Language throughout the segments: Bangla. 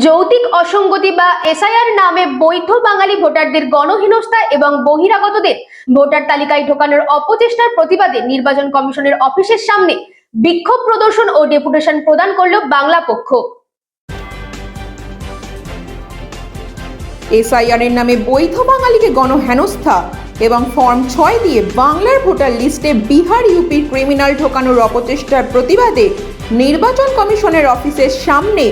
যৌক্তিক অসঙ্গতি বা এসআইআর নামে বৈধ বাঙালি ভোটারদের গণহেনস্থা এবং বহিরাগতদের ভোটার তালিকায় ঢোকানোর অপচেষ্টার প্রতিবাদে নির্বাচন কমিশনের অফিসের সামনে বিক্ষোভ প্রদর্শন ও ডেপুটেশন প্রদান করল বাংলা পক্ষ। এসআইআর এর নামে বৈধ বাঙালিকে গণহেনস্থা এবং ফর্ম 6 দিয়ে বাংলার ভোটার লিস্টে বিহার ইউপির ক্রিমিনাল ঢোকানোর অপচেষ্টার প্রতিবাদে নির্বাচন কমিশনের অফিসের সামনে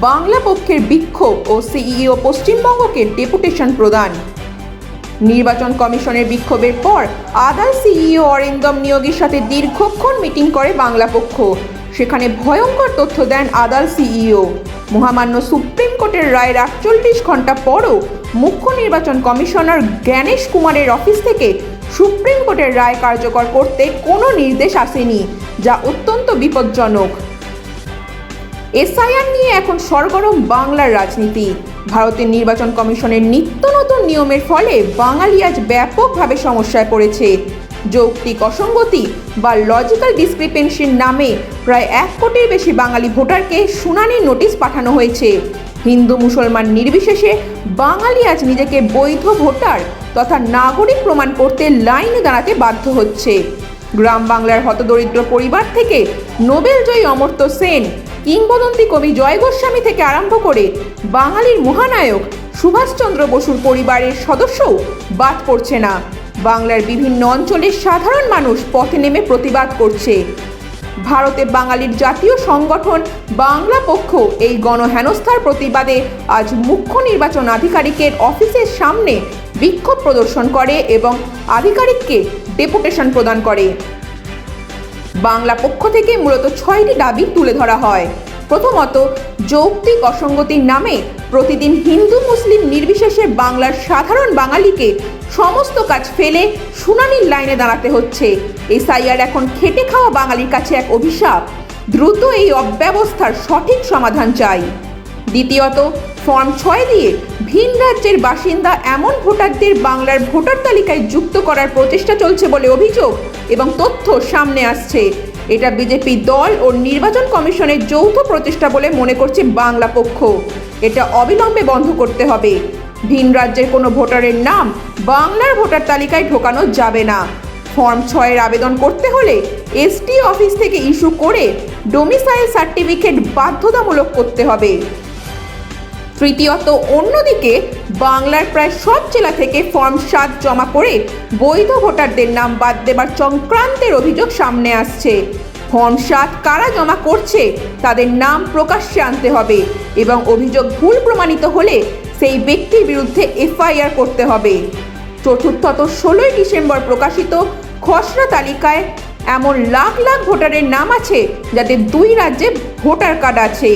বাংলা পক্ষের বিক্ষোভ ও সিইও পশ্চিমবঙ্গকে ডেপুটেশন প্রদান। নির্বাচন কমিশনের বিক্ষোভের পর আদাল সিইও অরিন্দম নিয়োগীর সাথে দীর্ঘক্ষণ মিটিং করে বাংলা পক্ষ। সেখানে ভয়ঙ্কর তথ্য দেন আদাল সিইও। মহামান্য সুপ্রিম কোর্টের রায়ের 48 ঘন্টা পরও মুখ্য নির্বাচন কমিশনার জ্ঞানেশ কুমারের অফিস থেকে সুপ্রিম কোর্টের রায় কার্যকর করতে কোনো নির্দেশ আসেনি, যা অত্যন্ত বিপজ্জনক। এসআইআর নিয়ে এখন সরগরম বাংলার রাজনীতি। ভারতের নির্বাচন কমিশনের নিত্য নতুন নিয়মের ফলে বাঙালি আজ ব্যাপকভাবে সমস্যায় পড়েছে। যৌক্তিক অসঙ্গতি বা লজিক্যাল ডিসক্রিপেন্সির নামে প্রায় 1 কোটির বেশি বাঙালি ভোটারকে শুনানির নোটিশ পাঠানো হয়েছে। হিন্দু মুসলমান নির্বিশেষে বাঙালি আজ নিজেকে বৈধ ভোটার তথা নাগরিক প্রমাণ করতে লাইনে দাঁড়াতে বাধ্য হচ্ছে। গ্রাম বাংলার হতদরিদ্র পরিবার থেকে নোবেলজয়ী অমর্ত্য সেন, কিংবদন্তি কবি জয় গোস্বামী থেকে আরম্ভ করে বাঙালির মহানায়ক সুভাষচন্দ্র বসুর পরিবারের সদস্যও বাদ পড়ছে না। বাংলার বিভিন্ন অঞ্চলের সাধারণ মানুষ পথে নেমে প্রতিবাদ করছে। ভারতে বাঙালির জাতীয় সংগঠন বাংলা পক্ষ এই গণহেনস্থার প্রতিবাদে আজ মুখ্য নির্বাচন আধিকারিকের অফিসের সামনে বিক্ষোভ প্রদর্শন করে এবং আধিকারিককে ডেপুটেশন প্রদান করে। বাংলা পক্ষ থেকে মূলত 6টি দাবি তুলে ধরা হয়। প্রথমত, যৌক্তিক অসঙ্গতির নামে প্রতিদিন হিন্দু মুসলিম নির্বিশেষে বাংলার সাধারণ বাঙালিকে সমস্ত কাজ ফেলে শুনানির লাইনে দাঁড়াতে হচ্ছে। এসআইআর এখন খেটে খাওয়া বাঙালির কাছে এক অভিশাপ। দ্রুত এই অব্যবস্থার সঠিক সমাধান চাই। দ্বিতীয়ত, ফর্ম 6 দিয়ে ভিন রাজ্যের বাসিন্দা এমন ভোটারদের বাংলার ভোটার তালিকায় যুক্ত করার প্রচেষ্টা চলছে বলে অভিযোগ এবং তথ্য সামনে আসছে। এটা বিজেপি দল ও নির্বাচন কমিশনের যৌথ প্রচেষ্টা বলে মনে করছে বাংলা পক্ষ। এটা অবিলম্বে বন্ধ করতে হবে। ভিন রাজ্যের কোনো ভোটারের নাম বাংলার ভোটার তালিকায় ঢোকানো যাবে না। ফর্ম 6 আবেদন করতে হলে এসটি অফিস থেকে ইস্যু করে ডোমিসাইল সার্টিফিকেট বাধ্যতামূলক করতে হবে। তৃতীয়ত, অন্যদিকে বাংলার প্রায় সব জেলা থেকে ফর্ম 7 জমা করে বৈধ ভোটারদের নাম বাদ দেবার চক্রান্তের অভিযোগ সামনে আসছে। ফর্ম 7 কারা জমা করছে তাদের নাম প্রকাশ্যে আনতে হবে এবং অভিযোগ ভুল প্রমাণিত হলে সেই ব্যক্তির বিরুদ্ধে এফআইআর করতে হবে। চতুর্থত, 16 ডিসেম্বর প্রকাশিত খসড়া তালিকায় এমন লাখ লাখ ভোটারের নাম আছে যাদের 2 রাজ্যে ভোটার কার্ড আছে।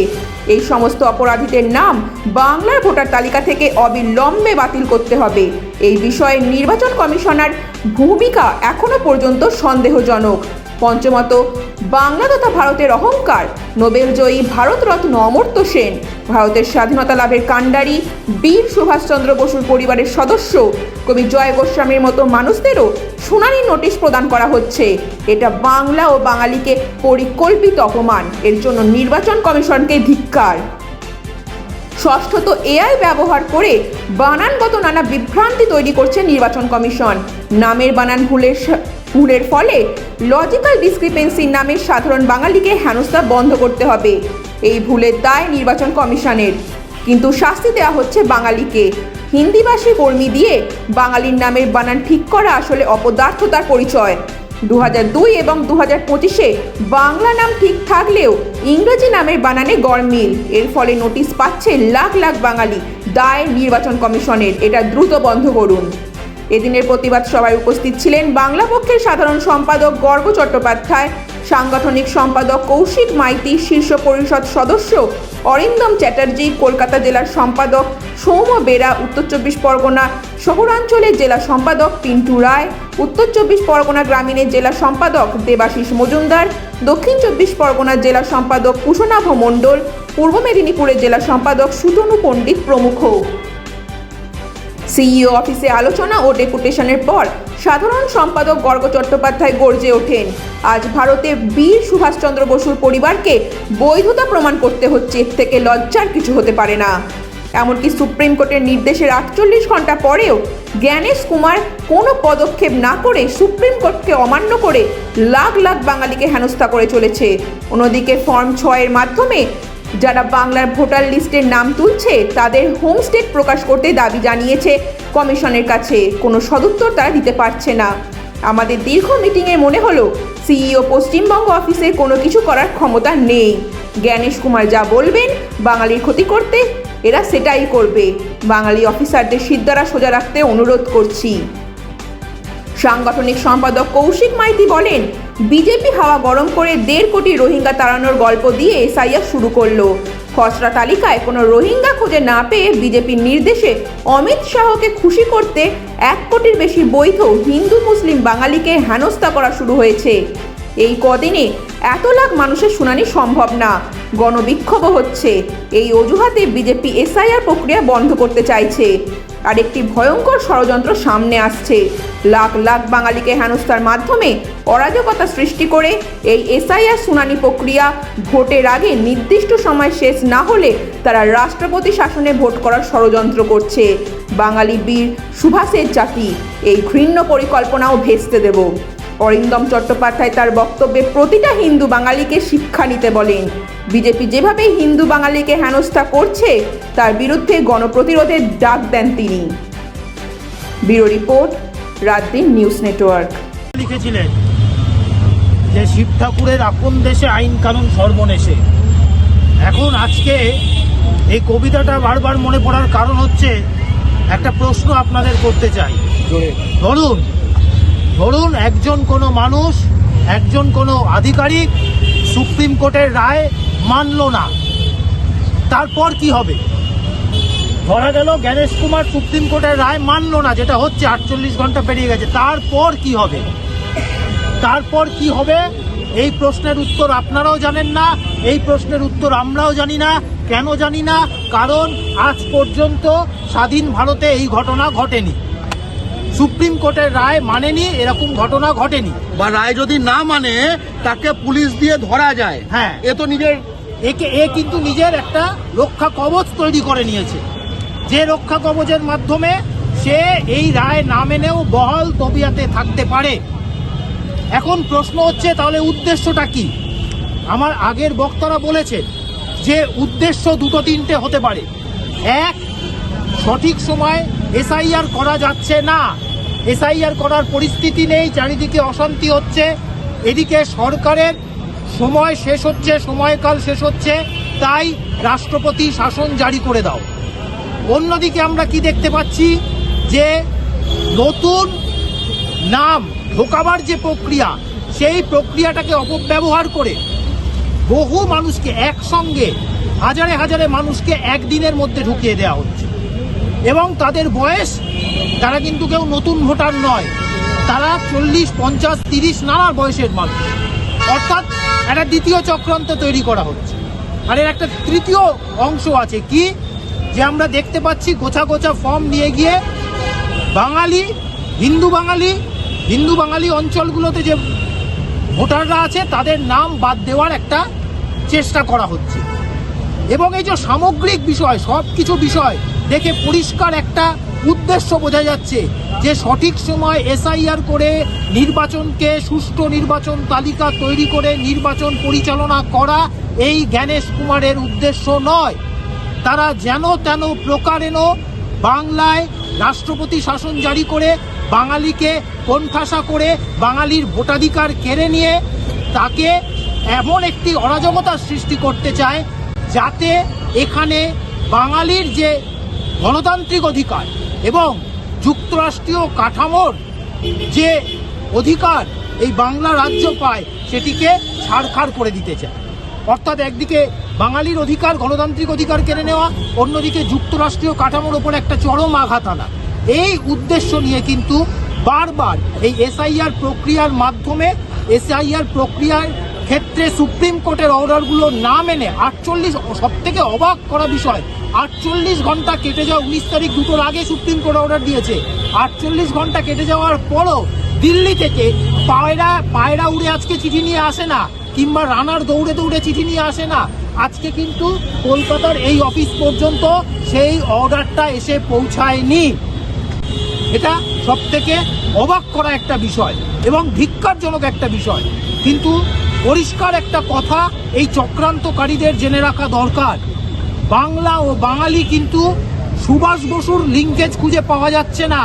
এই সমস্ত অপরাধীদের নাম বাংলার ভোটার তালিকা থেকে অবিলম্বে বাতিল করতে হবে। এই বিষয়ে নির্বাচন কমিশনার ভূমিকা এখনো পর্যন্ত সন্দেহজনক। পঞ্চমত, বাংলা তথা ভারতের অহংকার নোবেলজয়ী ভারতরত্ন অমর্ত্য সেন, ভারতের স্বাধীনতা লাভের কাণ্ডারি বীর সুভাষচন্দ্র বসুর পরিবারের সদস্য কবি জয় গোস্বামীর মতো মানুষদেরও শুনানি নোটিশ প্রদান করা হচ্ছে। এটা বাংলা ও বাঙালিকে পরিকল্পিত অপমান। এর জন্য নির্বাচন কমিশনকে ধিক্কার। ষষ্ঠত, এআই ব্যবহার করে বানানগত নানা বিভ্রান্তি তৈরি করছে নির্বাচন কমিশন। নামের বানান ভুলের ফলে লজিক্যাল ডিসক্রিপেন্সির নামে সাধারণ বাঙালিকে হেনস্থা বন্ধ করতে হবে। এই ভুলের দায় নির্বাচন কমিশনের, কিন্তু শাস্তি দেওয়া হচ্ছে বাঙালিকে। হিন্দিভাষী কর্মী দিয়ে বাঙালির নামের বানান ঠিক করা আসলে অপদার্থতার পরিচয়। 2002 এবং 2025-এ বাংলা নাম ঠিক থাকলেও ইংরেজি নামের বানানে গরমিল। এর ফলে নোটিশ পাচ্ছে লাখ লাখ বাঙালি। দায় নির্বাচন কমিশনের, এটা দ্রুত বন্ধ করুন। এদিনের প্রতিবাদ সভায় উপস্থিত ছিলেন বাংলা পক্ষের সাধারণ সম্পাদক গর্গ চট্টোপাধ্যায়, সাংগঠনিক সম্পাদক কৌশিক মাইতি, শীর্ষ পরিষদ সদস্য অরিন্দম চ্যাটার্জি, কলকাতা জেলার সম্পাদক সৌম্য বেরা, উত্তর 24 পরগনা শহরাঞ্চলের জেলা সম্পাদক পিন্টু রায়, উত্তর 24 পরগনা গ্রামীণের জেলা সম্পাদক দেবাশিস মজুমদার, দক্ষিণ 24 পরগনা জেলা সম্পাদক কুশনাভ মণ্ডল, পূর্ব মেদিনীপুরের জেলা সম্পাদক সুতনু পণ্ডিত প্রমুখ। সিইও অফিসে আলোচনা ও ডেপুটেশনের পর সাধারণ সম্পাদক গর্গ চট্টোপাধ্যায় গর্জে ওঠেন, আজ ভারতে বীর সুভাষচন্দ্র বসুর পরিবারকে বৈধতা প্রমাণ করতে হচ্ছে, এর থেকে লজ্জার কিছু হতে পারে না। এমনকি সুপ্রিম কোর্টের নির্দেশের 48 ঘন্টা পরেও জ্ঞানেশ কুমার কোনো পদক্ষেপ না করে সুপ্রিম কোর্টকে অমান্য করে লাখ লাখ বাঙালিকে হেনস্থা করে চলেছে। অন্যদিকে ফর্ম 6 এর মাধ্যমে যারা বাংলার ভোটার লিস্টের নাম তুলছে তাদের হোম স্টেট প্রকাশ করতে দাবি জানিয়েছে কমিশনের কাছে। কোনো সদুত্তর তারা দিতে পারছে না। আমাদের দীর্ঘ মিটিংয়ে মনে হলো সিইও পশ্চিমবঙ্গ অফিসে কোনো কিছু করার ক্ষমতা নেই। জ্ঞানেশ কুমার যা বলবেন বাঙালির ক্ষতি করতে এরা সেটাই করবে। বাঙালি অফিসারদের সিদ্ধারা সোজা রাখতে অনুরোধ করছি। সাংগঠনিক সম্পাদক কৌশিক মাইতি বলেন, বিজেপি হাওয়া গরম করে 1.5 কোটি রোহিঙ্গা তাড়ানোর গল্প দিয়ে এসআইআর শুরু করলো। খসড়া তালিকায় কোনো রোহিঙ্গা খুঁজে না পেয়ে বিজেপির নির্দেশে অমিত শাহকে খুশি করতে 1 কোটির বেশি বৈধ হিন্দু মুসলিম বাঙালিকে হেনস্থা করা শুরু হয়েছে। এই কদিনে এত লাখ মানুষের শুনানি সম্ভব না, গণবিক্ষোভও হচ্ছে। এই অজুহাতে বিজেপি এসআইআর প্রক্রিয়া বন্ধ করতে চাইছে। আর একটি ভয়ঙ্কর ষড়যন্ত্র সামনে আসছে। লাখ লাখ বাঙালিকে হেনস্থার মাধ্যমে অরাজকতা সৃষ্টি করে এই এসআইআর শুনানি প্রক্রিয়া ভোটের আগে নির্দিষ্ট সময় শেষ না হলে তারা রাষ্ট্রপতি শাসনে ভোট করার ষড়যন্ত্র করছে। বাঙালি বীর সুভাষের জাতি এই ঘৃণ্য পরিকল্পনাও ভেস্তে দেব। অরিন্দম চট্টোপাধ্যায় তার বক্তব্যে প্রতিটা হিন্দু বাঙালিকে শিক্ষা নিতে বলেন। বিজেপি যেভাবে হিন্দু বাঙালিকে হেনস্থা করছে তার বিরুদ্ধে গণপ্রতিরোধের ডাক দেন তিনি। Bureau report, রাতদিন news network. লিখেছিলেন যে শিব ঠাকুরের আপন দেশে আইন কানুন সর্বনেশে। এখন আজকে এই কবিতাটা বারবার মনে পড়ার কারণ হচ্ছে একটা প্রশ্ন আপনাদের করতে চাই। ধরুন একজন কোনো মানুষ, একজন কোনো আধিকারিক সুপ্রিম কোর্টের রায় মানল না, তারপর কি হবে? ধরা গেল জ্ঞানেশ কুমার সুপ্রিম কোর্টের রায় মানল না, যেটা হচ্ছে 48 ঘন্টা পেরিয়ে গেছে, তারপর কি হবে? তারপর কি হবে এই প্রশ্নের উত্তর আপনারাও জানেন না, এই প্রশ্নের উত্তর আমরাও জানি না। কেন জানি না? কারণ আজ পর্যন্ত স্বাধীন ভারতে এই ঘটনা ঘটেনি। সুপ্রিম কোর্টের রায় মানেনি, এরকম ঘটনা ঘটেনি। বা রায় যদি না মানে তাকে পুলিশ দিয়ে ধরা যায়। হ্যাঁ, এ তো নিজের এ কিন্তু নিজের একটা রক্ষা কবচ তৈরি করে নিয়েছে, যে রক্ষা কবচের মাধ্যমে সে এই রায় না মেনেও বহাল তবিয়াতে থাকতে পারে। এখন প্রশ্ন হচ্ছে তাহলে উদ্দেশ্যটা কি? আমার আগের বক্তারা বলেছে যে উদ্দেশ্য 2-3টে হতে পারে। এক, সঠিক সময় এসআইআর করা যাচ্ছে না, এসআইআর করার পরিস্থিতি নেই, চারিদিকে অশান্তি হচ্ছে, এদিকে সরকারের সময় শেষ হচ্ছে, সময়কাল শেষ হচ্ছে, তাই রাষ্ট্রপতি শাসন জারি করে দাও। অন্যদিকে আমরা কি দেখতে পাচ্ছি যে নতুন নাম ঢোকাবার যে প্রক্রিয়া, সেই প্রক্রিয়াটাকে অপব্যবহার করে বহু মানুষকে একসঙ্গে হাজারে হাজারে মানুষকে একদিনের মধ্যে ঢুকিয়ে দেওয়া হচ্ছে। এবং তাদের বয়স, তারা কিন্তু কেউ নতুন ভোটার নয়, তারা 40, 50, 30 নানা বয়সের মানুষ। অর্থাৎ একটা দ্বিতীয় চক্রান্ত তৈরি করা হচ্ছে। আর এর একটা তৃতীয় অংশ আছে কি, যে আমরা দেখতে পাচ্ছি গোছা গোছা ফর্ম নিয়ে গিয়ে বাঙালি, হিন্দু বাঙালি অঞ্চলগুলোতে যে ভোটাররা আছে তাদের নাম বাদ দেওয়ার একটা চেষ্টা করা হচ্ছে। এবং এই যে সামগ্রিক বিষয়, সব কিছু বিষয় দেখে পরিষ্কার একটা উদ্দেশ্য বোঝা যাচ্ছে যে সঠিক সময় এসআইআর করে নির্বাচনকে, সুষ্ঠু নির্বাচন তালিকা তৈরি করে নির্বাচন পরিচালনা করা এই জ্ঞানেশ কুমারের উদ্দেশ্য নয়। তারা যেন তেন প্রকারেণ বাংলায় রাষ্ট্রপতি শাসন জারি করে বাঙালিকে কোণঠাসা করে বাঙালির ভোটাধিকার কেড়ে নিয়ে তাকে এমন একটি অরাজকতার সৃষ্টি করতে চায় যাতে এখানে বাঙালির যে গণতান্ত্রিক অধিকার এবং যুক্তরাষ্ট্রীয় কাঠামোর যে অধিকার এই বাংলা রাজ্য পায় সেটিকে ছাড়খাড় করে দিতে চায়। অর্থাৎ একদিকে বাঙালির অধিকার, গণতান্ত্রিক অধিকার কেড়ে নেওয়া, অন্যদিকে যুক্তরাষ্ট্রীয় কাঠামোর ওপর একটা চরম আঘাত আনা। এই উদ্দেশ্য নিয়ে কিন্তু বারবার এই এসআইআর প্রক্রিয়ার মাধ্যমে এসআইআর প্রক্রিয়ার ক্ষেত্রে সুপ্রিম কোর্টের অর্ডারগুলো না মেনে 48, সব থেকে অবাক করা বিষয়, 48 ঘন্টা কেটে যাওয়া, 19 তারিখ দুটোর আগে সুপ্রিম কোর্ট অর্ডার দিয়েছে, 48 ঘন্টা কেটে যাওয়ার পরও দিল্লি থেকে পায়রা উড়ে আজকে চিঠি নিয়ে আসে না, কিংবা রানার দৌড়ে দৌড়ে চিঠি নিয়ে আসে না। আজকে কিন্তু কলকাতার এই অফিস পর্যন্ত সেই অর্ডারটা এসে পৌঁছায়নি। এটা সব থেকে অবাক করা একটা বিষয় এবং ধিক্কারজনক একটা বিষয়। কিন্তু পরিষ্কার একটা কথা এই চক্রান্তকারীদের জেনে রাখা দরকার, বাংলা ও বাঙালি কিন্তু সুভাষ বসুর লিঙ্কেজ খুঁজে পাওয়া যাচ্ছে না।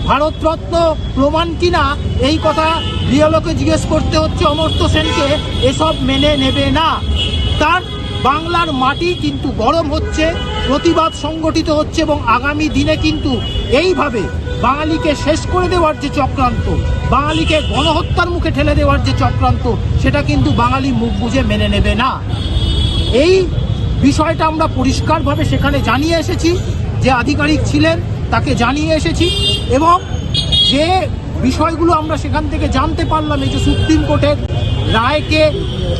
ভারতরত্ন প্রমাণ কিনা এই কথা বিএলওকে জিজ্ঞেস করতে হচ্ছে, অমর্ত্য সেনকে, এসব মেনে নেবে না। তার বাংলার মাটি কিন্তু গরম হচ্ছে, প্রতিবাদ সংগঠিত হচ্ছে এবং আগামী দিনে কিন্তু এইভাবে বাঙালিকে শেষ করে দেওয়ার যে চক্রান্ত, বাঙালিকে গণহত্যার মুখে ঠেলে দেওয়ার যে চক্রান্ত, সেটা কিন্তু বাঙালি মুখ বুজে মেনে নেবে না। এই বিষয়টা আমরা পরিষ্কারভাবে সেখানে জানিয়ে এসেছি, যে আধিকারিক ছিলেন তাকে জানিয়ে এসেছি এবং যে বিষয়গুলো আমরা সেখান থেকে জানতে পারলাম, এই যে সুপ্রিম কোর্টের রায়কে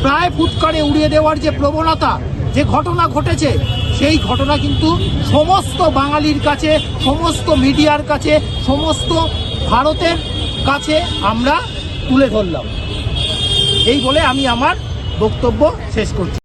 প্রায় ফুৎকারে উড়িয়ে দেওয়ার যে প্রবণতা, যে ঘটনা ঘটেছে, সেই ঘটনা কিন্তু সমস্ত বাঙালির কাছে, সমস্ত মিডিয়ার কাছে, সমস্ত ভারতের কাছে আমরা তুলে ধরলাম। এই বলে আমি আমার বক্তব্য শেষ করছি।